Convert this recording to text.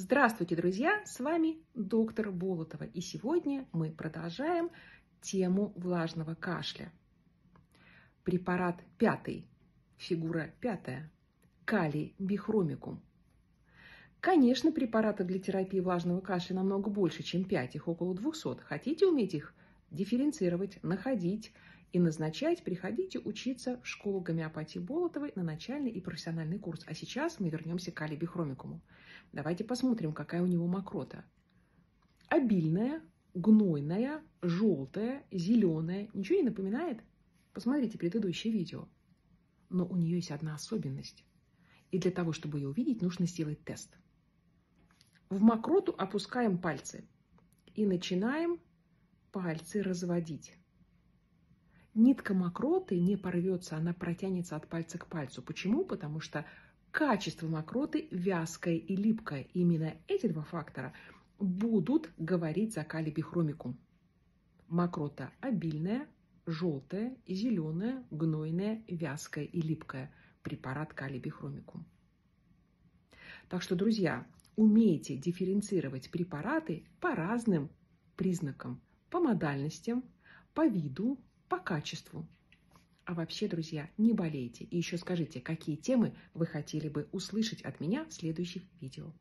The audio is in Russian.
Здравствуйте, друзья! С вами доктор Болотова. И сегодня мы продолжаем тему влажного кашля. Препарат 5, фигура 5, калий бихромикум. Конечно, препаратов для терапии влажного кашля намного больше, чем 5, их около 200. Хотите уметь их дифференцировать, находить и назначать, приходите учиться в школу гомеопатии Болотовой на начальный и профессиональный курс. А сейчас мы вернемся к калий бихромикуму. Давайте посмотрим, какая у него мокрота. Обильная, гнойная, желтая, зеленая. Ничего не напоминает? Посмотрите предыдущее видео. Но у нее есть одна особенность. И для того, чтобы ее увидеть, нужно сделать тест. В мокроту опускаем пальцы и начинаем пальцы разводить. Нитка мокроты не порвется, она протянется от пальца к пальцу. Почему? Потому что качество мокроты вязкое и липкое. Именно эти два фактора будут говорить за калий бихромикум. Мокрота обильная, желтая, зеленая, гнойная, вязкая и липкая. Препарат калий бихромикум. Так что, друзья, умейте дифференцировать препараты по разным признакам, по модальностям, по виду, по качеству. А вообще, друзья, не болейте. И еще скажите, какие темы вы хотели бы услышать от меня в следующих видео.